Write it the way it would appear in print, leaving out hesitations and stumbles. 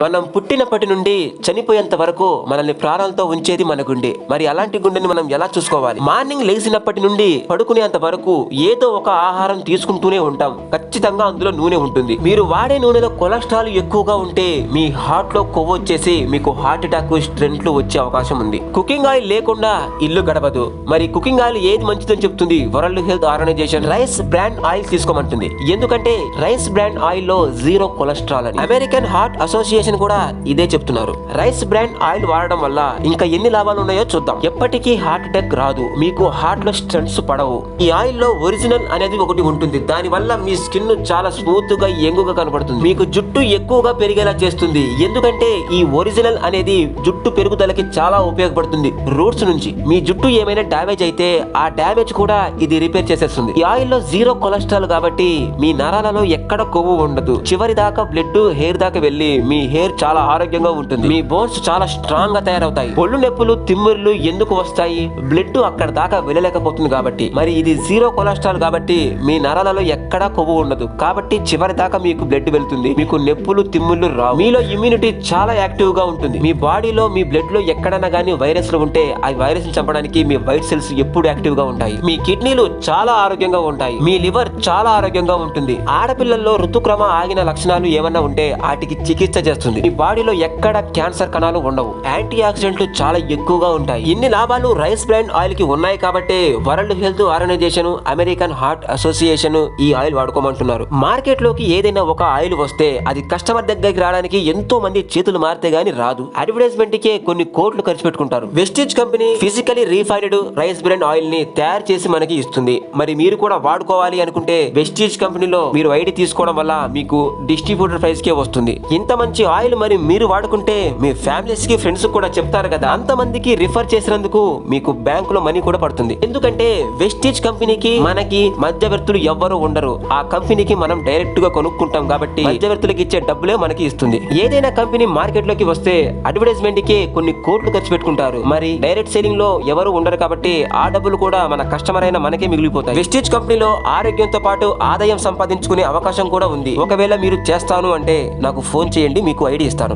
మనం పుట్టినప్పటి నుండి చనిపోయేంత వరకు మనల్ని ప్రాణాలతో ఉంచేది మన గుండె. మరి అలాంటి గుండెని మనం ఎలా చూసుకోవాలి? మార్నింగ్ లేచినప్పటి నుండి పడుకునేంత వరకు ఏదో ఒక ఆహారం తీసుకుంటూనే ఉంటాం. ఖచ్చితంగా అందులో నూనె ఉంటుంది. మీరు వాడే నూనెలో కొలెస్ట్రాల్ ఎక్కువగా ఉంటే మీ హార్ట్ లో కొవ్వు వచ్చేసి మీకు హార్ట్ అటాక్, స్ట్రెంట్లు వచ్చే అవకాశం ఉంది. కుకింగ్ ఆయిల్ లేకుండా ఇల్లు గడవదు. మరి కుకింగ్ ఆయిల్ ఏది మంచిదని చెప్తుంది world health organisation? Rice brand oil తీసుకోమంటుంది. ఎందుకంటే రైస్ బ్రాండ్ ఆయిల్ లో జీరో కొలెస్ట్రాల్ అని. అమెరికన్ హార్ట్ అసోసియేషన్ కూడా ఇదే చెప్తున్నారు. రైస్ బ్రాండ్ ఆయిల్ వాడడం వల్ల ఇంకా ఎన్ని లాభాలు ఉన్నాయో చూద్దాం. ఎప్పటికీ హార్ట్ అటాక్ రాదు, మీకు హార్ట్ లో స్టంట్స్ పడవు. ఈ ఆయిల్ లో ఒరిజినల్ అనేది ఒకటి ఉంటుంది. దాని వల్ల మీ స్కిన్ చాలా స్మూత్ గా యంగుగా కనబడుతుంది. మీకు జుట్టు ఎక్కువగా పెరిగేలా చేస్తుంది. ఎందుకంటే ఈ ఒరిజినల్ అనేది జుట్టు పెరుగుదలకి చాలా ఉపయోగపడుతుంది. రూట్స్ నుంచి మీ జుట్టు ఏమైనా డ్యామేజ్ అయితే ఆ డ్యామేజ్ కూడా ఇది రిపేర్ చేసేస్తుంది. ఈ ఆయిల్ లో జీరో కొలెస్ట్రాల్ కాబట్టి మీ నరాలలో ఎక్కడ కొవ్వు ఉండదు. చివరి దాకా బ్లడ్ హెయిర్ దాకా వెళ్లి మీ హెయిర్ చాలా ఆరోగ్యంగా ఉంటుంది. మీ బోన్స్ చాలా స్ట్రాంగ్ గా తయారవుతాయి. ఒళ్ళు నొప్పులు, తిమ్మిర్లు ఎందుకు వస్తాయి? బ్లడ్ అక్కడ దాకా వెళ్ళలేకపోతుంది కాబట్టి. మరి ఇది జీరో కొలెస్ట్రాల్ కాబట్టి మీ నరాలలో ఎక్కడా కొవ్వు ఉండదు. కాబట్టి చివరి దాకా మీకు బ్లడ్ వెళ్తుంది. మీకు నొప్పులు, తిమ్మిర్లు రావు. మీలో ఇమ్యూనిటీ చాలా యాక్టివ్ గా ఉంటుంది. మీ బాడీలో, మీ బ్లడ్ లో ఎక్కడైనా గానీ వైరస్లు ఉంటే ఆ వైరస్ ని చంపడానికి మీ వైట్ సెల్స్ ఎప్పుడు యాక్టివ్ గా ఉంటాయి. మీ కిడ్నీలు చాలా ఆరోగ్యంగా ఉంటాయి. మీ లివర్ చాలా ఆరోగ్యంగా ఉంటుంది. ఆడపిల్లల్లో ఋతుక్రమ ఆగిన లక్షణాలు ఏమన్నా ఉంటే వాటికి చికిత్స చేస్తుంది. మీ బాడీలో ఎక్కడ క్యాన్సర్ కణాలు ఉండవు. యాంటీ ఆక్సిడెంట్లు చాలా ఎక్కువగా ఉంటాయి. ఇన్ని లాభాలు రైస్ బ్రాండ్ ఆయిల్ కి ఉన్నాయి కాబట్టి world health organization, American heart association ఈ ఆయిల్ వాడుకోమంటున్నారు. మార్కెట్ లోకి ఏదైనా ఒక ఆయిల్ వస్తే అది కస్టమర్ దగ్గరికి రావడానికి ఎంతో మంది చేతులు మారితే గానీ రాదు. అడ్వర్టైజ్మెంట్ కే కొన్ని కోట్లు ఖర్చు పెట్టుకుంటారు. Vestige company physically refined rice brand oil ని తయారు చేసి మనకి ఇస్తుంది. మరి మీరు కూడా వాడుకోవాలి అనుకుంటే వెస్టీజ్ కంపెనీలో మీరు ఐడి తీసుకోవడం వల్ల మీకు డిస్ట్రిబ్యూటర్ ప్రైస్ కే వస్తుంది. ఇంత మంచి ఆయిల్ మరి మీరు వాడుకుంటే మీ ఫ్యామిలీస్ కి, ఫ్రెండ్స్ కూడా చెప్తారు కదా. అంత మందికి రిఫర్ చేసినందుకు మీకు బ్యాంకులో మనీ కూడా పడుతుంది. ఎందుకంటే వెస్టీజ్ కంపెనీకి మనకి మధ్యవర్తులు ఎవ్వరూ ఉండరు. ఆ కంపెనీకి మనం డైరెక్ట్ గా కొనుక్కుంటాం కాబట్టి మధ్యవర్తులకు ఇచ్చే డబ్బులే మనకి ఇస్తుంది. ఏదైనా కంపెనీ మార్కెట్ లోకి వస్తే అడ్వర్టైజ్మెంట్ కి కొన్ని కోట్లు ఖర్చు పెట్టుకుంటారు. మరి డైరెక్ట్ సెల్లింగ్ లో ఎవరు ఉండరు కాబట్టి ఆ డబ్బులు కూడా మన కస్టమర్ అయిన మనకే మిగిలిపోతాయి. వెస్టీజ్ కంపెనీలో ఆరోగ్యంతో పాటు ఆదాయం సంపాదించుకునే అవకాశం కూడా ఉంది. ఒకవేళ మీరు చేస్తాను అంటే నాకు ఫోన్ చేయండి, మీకు ఐడి ఇస్తాను.